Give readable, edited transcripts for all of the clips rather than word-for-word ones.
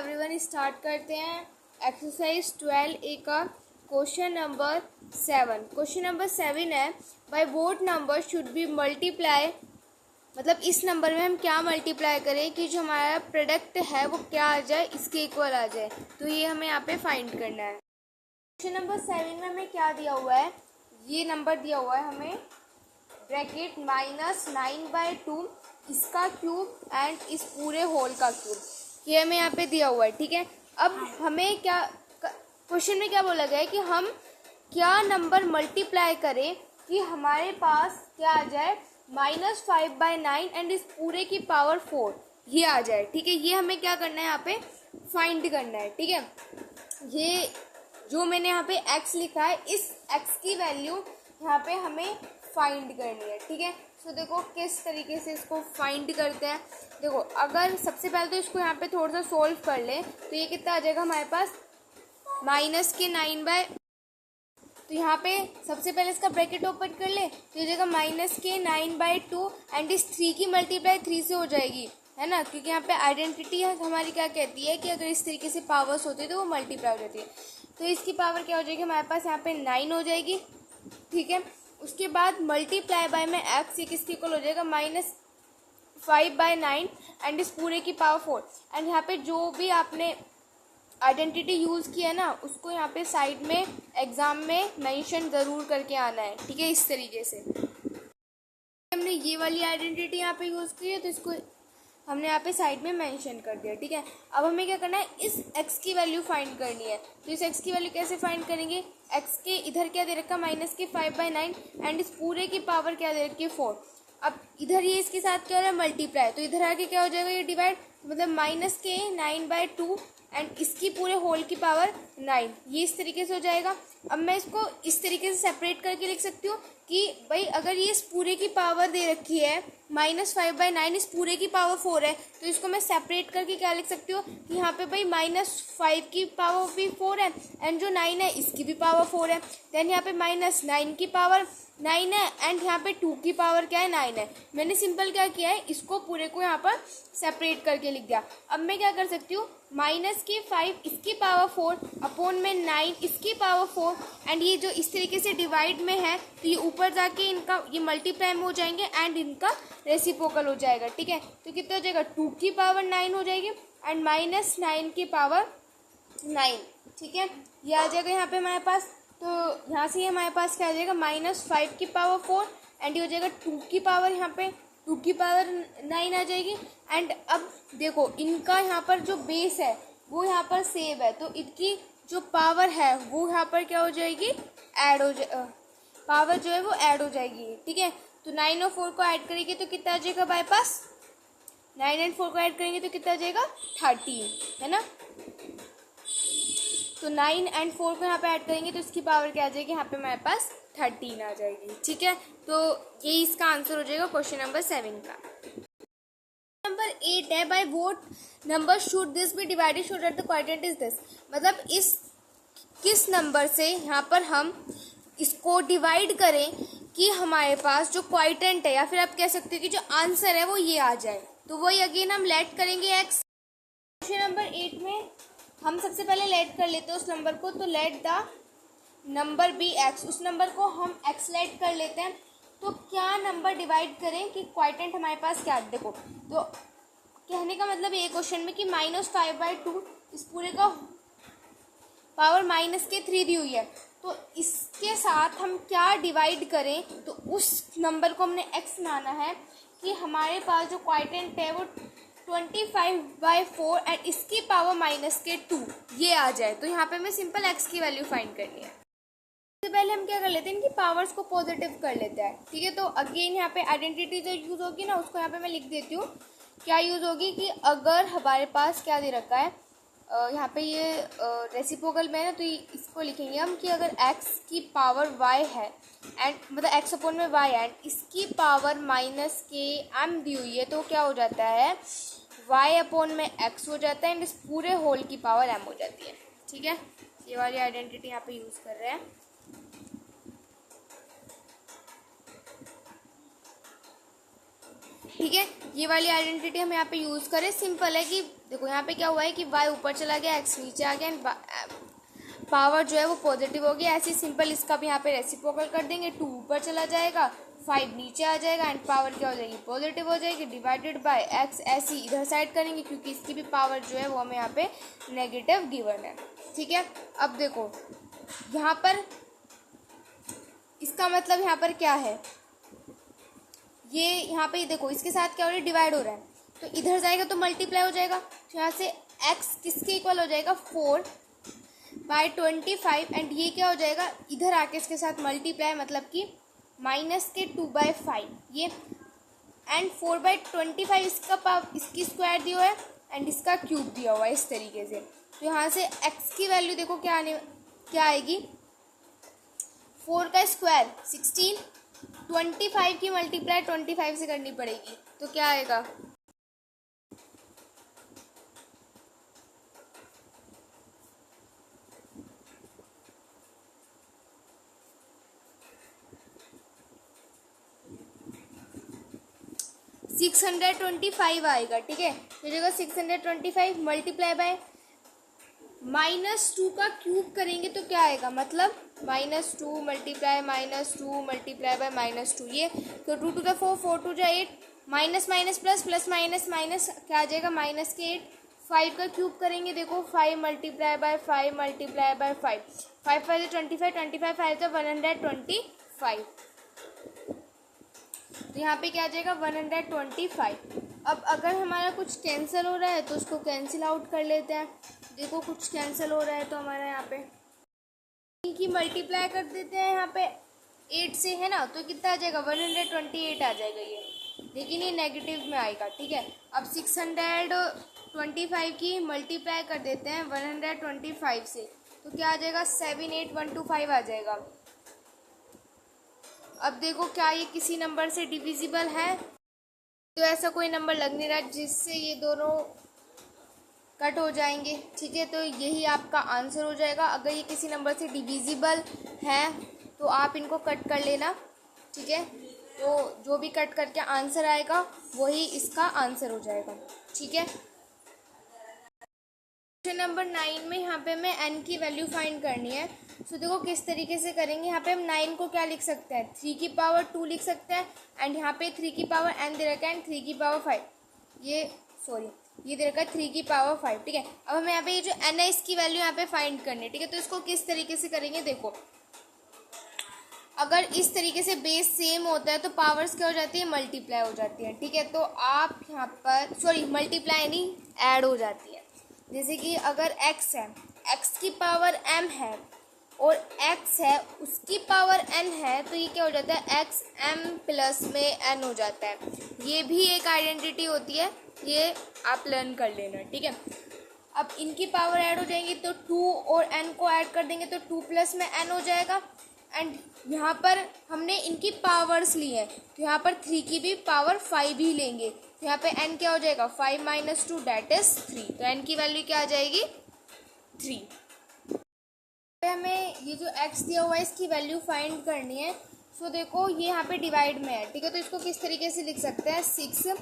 Everyone, start करते हैं exercise 12A का क्वेश्चन नंबर 7। क्वेश्चन नंबर 7 है by what number should be multiply, मतलब इस नंबर में हम क्या मल्टीप्लाई करें कि जो हमारा प्रोडक्ट है वो क्या आ जाए, इसके इक्वल आ जाए। तो ये हमें यहाँ पे फाइंड करना है। क्वेश्चन नंबर 7 में हमें क्या दिया हुआ है, ये नंबर दिया हुआ है हमें ब्रैकेट -9/2 इसका क्यूब एंड इस पूरे होल का क्यूब, ये हमें यहाँ पे दिया हुआ है। ठीक है, अब हमें क्या क्वेश्चन में क्या बोला गया है कि हम क्या नंबर मल्टीप्लाई करें कि हमारे पास क्या आ जाए, -5/9 एंड इस पूरे की पावर 4 ये आ जाए। ठीक है, ये हमें क्या करना है, यहाँ पे फाइंड करना है। ठीक है, ये जो मैंने यहाँ पे x लिखा है, इस x की वैल्यू यहाँ पे हमें फाइंड करनी है। ठीक है, तो देखो किस तरीके से इसको फाइंड करते हैं। देखो, अगर सबसे पहले तो इसको यहाँ पे थोड़ा सा सोल्व कर ले तो ये कितना आ जाएगा हमारे पास -9/, तो यहाँ पे सबसे पहले इसका ब्रैकेट ओपन कर ले तो ये जाएगा -9/2 एंड इस 3 की मल्टीप्लाई 3 से हो जाएगी, है ना, क्योंकि यहाँ पे आइडेंटिटी हमारी क्या कहती है कि अगर इस तरीके से पावर्स होती है तो वो मल्टीप्लाई हो जाती है। तो इसकी पावर क्या हो जाएगी हमारे पास, यहाँ पे 9 हो जाएगी। ठीक है, उसके बाद मल्टीप्लाई बाय में x, ये किसके इक्वल हो जाएगा -5/9 एंड इस पूरे की पावर 4। एंड यहाँ पे जो भी आपने आइडेंटिटी यूज़ किया है ना, उसको यहाँ पे साइड में एग्जाम में मेंशन ज़रूर करके आना है। ठीक है, इस तरीके से हमने ये वाली आइडेंटिटी यहाँ पे यूज़ की है तो इसको हमने यहाँ पे साइड में मेंशन कर दिया। ठीक है, अब हमें क्या करना है, इस x की वैल्यू फाइंड करनी है। तो इस x की वैल्यू कैसे फाइंड करेंगे, x के इधर क्या दे रखा है -5/9 एंड इस पूरे की पावर क्या दे रखी है 4। अब इधर ये इसके साथ क्या हो रहा है, मल्टीप्लाई, तो इधर आके क्या हो जाएगा, ये डिवाइड, मतलब -9/2 एंड इसकी पूरे होल की पावर 9, ये इस तरीके से हो जाएगा। अब मैं इसको इस तरीके से सेपरेट करके लिख सकती हूँ कि भाई अगर ये इस पूरे की पावर दे रखी है -5/9, इस पूरे की पावर 4 है, तो इसको मैं सेपरेट करके क्या लिख सकती हूँ कि यहाँ पे भाई -5 की पावर भी 4 है एंड जो 9 है इसकी भी पावर 4 है। देन यहाँ पे -9 की पावर 9 है एंड यहाँ पे 2 की पावर क्या है, 9 है। मैंने सिंपल क्या किया है, इसको पूरे को यहाँ पर सेपरेट करके लिख दिया। अब मैं क्या कर सकती हूँ, -5 इसकी पावर 4 अपॉन में 9 इसकी पावर 4 एंड ये जो इस तरीके से डिवाइड में है तो ये ऊपर जाके इनका ये मल्टीप्लाई में हो जाएंगे एंड इनका रेसिप्रोकल हो जाएगा। ठीक है, तो कितना हो जाएगा, 2 की पावर 9 हो जाएगी एंड -9 की पावर 9। ठीक है, ये आ जाएगा यहाँ पे हमारे पास। तो यहाँ से हमारे पास क्या आ जाएगा, -5 की पावर 4 एंड ये हो जाएगा 2 की पावर, यहाँ पे 2 की पावर 9 आ जाएगी। एंड अब देखो इनका यहाँ पर जो बेस है वो यहाँ पर सेव है, तो इनकी जो पावर है वो यहाँ पर क्या हो जाएगी, ऐड हो पावर जो है वो ऐड हो जाएगी। ठीक है, तो 9 और 4 को ऐड करेंगे तो कितना आ जाएगा हमारे पास, 9 एंड 4 को ऐड करेंगे तो कितना आ जाएगा 13, है ना। तो 9 एंड 4 को यहाँ पे ऐड करेंगे तो इसकी पावर क्या आ जाएगी, यहाँ पे हमारे पास 13 आ जाएगी। ठीक है, तो ये इसका आंसर हो जाएगा क्वेश्चन नंबर 7 का। नंबर 8 है by what number should this be divided so that the quotient is this, मतलब इस किस नंबर से यहाँ पर हम इसको डिवाइड करें कि हमारे पास जो क्वोटिएंट है, या फिर आप कह सकते हो कि जो आंसर है वो ये आ जाए। तो वही अगेन हम लेट करेंगे x। क्वेश्चन नंबर 8 में हम सबसे पहले लेट कर लेते हैं उस नंबर को, तो let the number be x, उस नंबर को हम x लेट कर लेते हैं। तो क्या नंबर डिवाइड करें कि क्वोटिएंट हमारे पास क्या, देखो तो कहने का मतलब ये क्वेश्चन में कि -5/2 इस पूरे का पावर -3 दी हुई है, तो इसके साथ हम क्या डिवाइड करें, तो उस नंबर को हमने x माना है कि हमारे पास जो क्वोटिएंट है वो 25/4 एंड इसकी पावर -2 ये आ जाए। तो यहाँ पे हमें सिंपल x की वैल्यू फाइंड करनी है। सबसे पहले हम क्या कर लेते हैं, इनकी पावर्स को पॉजिटिव कर लेते हैं। ठीक है, तो अगेन यहाँ पे आइडेंटिटी जो यूज़ होगी ना, उसको यहाँ पे मैं लिख देती हूँ। क्या यूज़ होगी कि अगर हमारे पास क्या दे रखा है, यहाँ पे ये रेसिप्रोकल में है ना, तो इसको लिखेंगे हम कि अगर x की पावर y है एंड मतलब x अपॉन में y एंड इसकी पावर -km दी हुई है, तो क्या हो जाता है, y अपॉन में x हो जाता है एंड इस पूरे होल की पावर m हो जाती है। ठीक है, ये वाली आइडेंटिटी यहाँ पे यूज़ कर रहे हैं। ठीक है, ये वाली आइडेंटिटी हम यहाँ पे यूज़ करें। सिंपल है कि देखो यहाँ पे क्या हुआ है कि y ऊपर चला गया, x नीचे आ गया, एंड पावर जो है वो पॉजिटिव हो गया। ऐसे सिंपल इसका भी यहाँ पे रेसिप्रोकल कर देंगे, 2 ऊपर चला जाएगा, 5 नीचे आ जाएगा, एंड पावर क्या हो जाएगी, पॉजिटिव हो जाएगी, डिवाइडेड बाय x। ऐसे ही इधर साइड करेंगे क्योंकि इसकी भी पावर जो है वो हमें यहाँ पे नेगेटिव गिवन है। ठीक है, अब देखो यहाँ पर इसका मतलब यहाँ पर क्या है, ये यहाँ पे देखो इसके साथ क्या हो रहा है, डिवाइड हो रहा है, तो इधर जाएगा तो मल्टीप्लाई हो जाएगा। तो यहाँ से x किसके इक्वल हो जाएगा, 4/25, एंड ये क्या हो जाएगा, इधर आके इसके साथ मल्टीप्लाई, मतलब कि -2/5 ये, एंड 4/25 इसकी स्क्वायर दिया हुआ है एंड इसका क्यूब दिया हुआ है इस तरीके से। तो यहाँ से x की वैल्यू देखो क्या आएगी, 4 का स्क्वायर 16, 25 की मल्टीप्लाई 25 से करनी पड़ेगी, तो क्या आएगा, $625 आएगा। ठीक है, तो जगह 625 मल्टीप्लाई बाय -2 का क्यूब करेंगे तो क्या आएगा, मतलब -2 मल्टीप्लाई -2 मल्टीप्लाई बाय -2, ये तो 2 to the 4, 4 to the 8, minus minus plus plus minus minus क्या आ जाएगा, -8। 5 का क्यूब करेंगे, देखो 5 मल्टीप्लाई बाय 5 मल्टीप्लाई बाय 5, 5 5 25, 25 5 125। तो यहाँ पे क्या आ जाएगा, 125। अब अगर हमारा कुछ कैंसिल हो रहा है तो उसको कैंसिल आउट कर लेते हैं। देखो कुछ कैंसिल हो रहा है तो हमारा यहाँ पे की मल्टीप्लाई कर देते हैं यहाँ पे 8 से, है ना, तो कितना आ जाएगा, 128 आ जाएगा ये, लेकिन ये नेगेटिव में आएगा। ठीक है, अब 625 की मल्टीप्लाई कर देते हैं 125 से, तो क्या आ जाएगा, 78125 आ जाएगा। अब देखो क्या ये किसी नंबर से डिविजिबल है, तो ऐसा कोई नंबर लग नहीं रहा जिससे ये दोनों कट हो जाएंगे। ठीक है, तो यही आपका आंसर हो जाएगा। अगर ये किसी नंबर से डिविजिबल है तो आप इनको कट कर लेना। ठीक है, तो जो भी कट करके आंसर आएगा वही इसका आंसर हो जाएगा। ठीक है, क्वेश्चन नंबर 9 में यहाँ पे हमें n की वैल्यू फाइंड करनी है। सो देखो किस तरीके से करेंगे। यहाँ पे हम 9 को क्या लिख सकते हैं, 3 की पावर 2 लिख सकते हैं, एंड यहाँ पे 3 की पावर n दे रखा है एंड 3 की पावर 5, ये दे रखा है 3 की पावर 5। ठीक है, अब हमें यहाँ पे ये जो n है इसकी वैल्यू यहाँ पे फाइंड करनी है। ठीक है, तो इसको किस तरीके से करेंगे, देखो अगर इस तरीके से बेस सेम होता है तो पावर्स क्या हो जाती है, मल्टीप्लाई हो जाती है। ठीक है, तो आप यहाँ पर मल्टीप्लाई नहीं, ऐड हो जाती है। जैसे कि अगर x है, x की पावर m है और x है उसकी पावर n है, तो ये क्या हो जाता है, x m प्लस में n हो जाता है। ये भी एक आइडेंटिटी होती है, ये आप लर्न कर लेना। ठीक है, अब इनकी पावर ऐड हो जाएंगी तो 2 और n को ऐड कर देंगे तो 2 प्लस में n हो जाएगा। एंड यहाँ पर हमने इनकी पावर्स ली है तो यहाँ पर 3 की भी पावर 5 ही लेंगे, तो यहाँ पे n क्या हो जाएगा, 5 - 2 दैट इज 3, तो n की वैल्यू क्या आ जाएगी, 3। हमें ये जो x दिया हुआ है इसकी वैल्यू फाइंड करनी है। सो देखो ये यहाँ पे डिवाइड में है। ठीक है, तो इसको किस तरीके से लिख सकते हैं, 6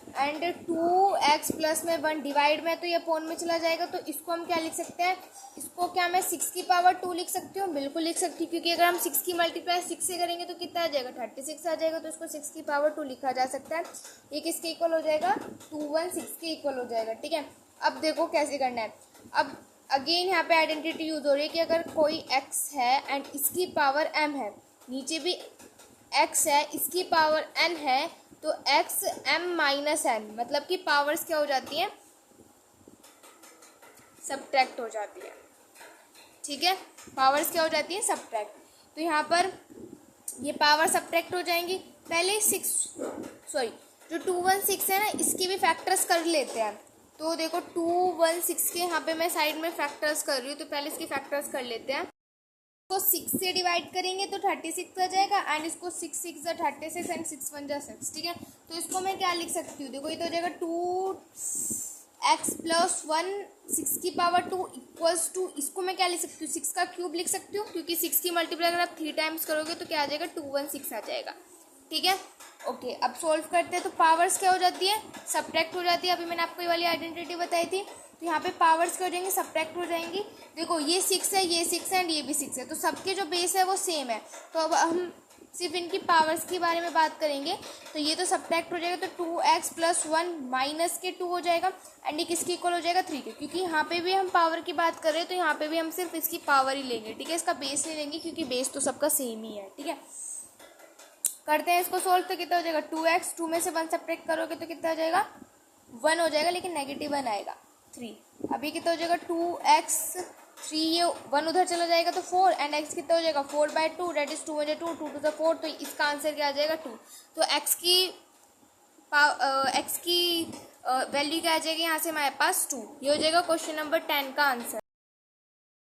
एंड 2x प्लस में 1 डिवाइड में, तो ये अपोन में चला जाएगा, तो इसको हम क्या लिख सकते हैं, इसको क्या मैं 6 की पावर 2 लिख सकती हूँ, बिल्कुल लिख सकती हूँ, क्योंकि अगर हम 6 की मल्टीप्लाई 6 से करेंगे तो कितना आ जाएगा, 36 आ जाएगा, तो इसको 6 की पावर 2 लिखा जा सकता है। ये किसके इक्वल हो जाएगा, 216 के इक्वल हो जाएगा। ठीक है, अब देखो कैसे करना है। अब अगेन यहाँ पे आइडेंटिटी यूज हो रही है कि अगर कोई x है एंड इसकी पावर m है, नीचे भी x है इसकी पावर n है, तो x m माइनस n, मतलब कि पावर्स क्या हो जाती हैं, सबट्रैक्ट हो जाती है। ठीक है, पावर्स क्या हो जाती है, सबट्रैक्ट। तो यहाँ पर ये पावर सबट्रैक्ट हो जाएंगी। पहले जो 216 है ना इसके भी फैक्टर्स कर लेते हैं। तो देखो 216 के यहाँ पे मैं साइड में फैक्टर्स कर रही हूँ, तो पहले इसके फैक्टर्स कर लेते हैं। तो 6 से डिवाइड करेंगे तो 36 आ जाएगा, एंड इसको 6 6 जा 36 एंड 6 1 जा 6। ठीक है, तो इसको मैं क्या लिख सकती हूँ, देखो ये तो हो जाएगा 2x प्लस 1 6 की पावर 2 इक्वल्स टू, इसको मैं क्या लिख सकती हूँ, 6 का क्यूब लिख सकती हूँ, क्योंकि 6 की मल्टीप्लाई अगर आप 3 टाइम्स करोगे तो क्या आ जाएगा, 216 आ जाएगा। ठीक है। ओके, अब सोल्व करते हैं। तो पावर्स क्या हो जाती है, सब्ट्रैक्ट हो जाती है। अभी मैंने आपको ये वाली आइडेंटिटी बताई थी। तो यहाँ पे पावर्स क्या हो जाएंगी, सब्ट्रैक्ट हो जाएंगी। देखो ये 6 है, ये 6 है एंड ये भी 6 है, तो सबके जो बेस है वो सेम है। तो अब हम सिर्फ इनकी पावर्स के बारे में बात करेंगे। तो ये तो सब्ट्रैक्ट हो जाएगा, तो 2x + 1 माइनस के 2 हो जाएगा एंड ये किसके इक्वल हो जाएगा, 3 के। क्योंकि यहाँ पे भी हम पावर की बात कर रहे हैं, तो यहाँ पे भी हम सिर्फ इसकी पावर ही लेंगे, ठीक है। इसका बेस नहीं लेंगे क्योंकि बेस तो सबका सेम ही है, ठीक है। करते हैं इसको सोल्व। तो कितना हो जाएगा, 2x, 2 में से 1 सब्ट्रैक्ट करोगे तो कितना हो जाएगा, 1 हो जाएगा, लेकिन नेगेटिव 1 आएगा, 3। अभी कितना हो जाएगा, 2x, 3, ये 1 उधर चला जाएगा तो 4 एंड x कितना हो जाएगा, 4/2, डेट इज 2 में 2, 2 to the 4, तो इसका आंसर क्या आ जाएगा, 2। तो x की वैल्यू क्या आ जाएगी यहाँ से हमारे पास, 2। ये हो जाएगा क्वेश्चन नंबर 10 का आंसर।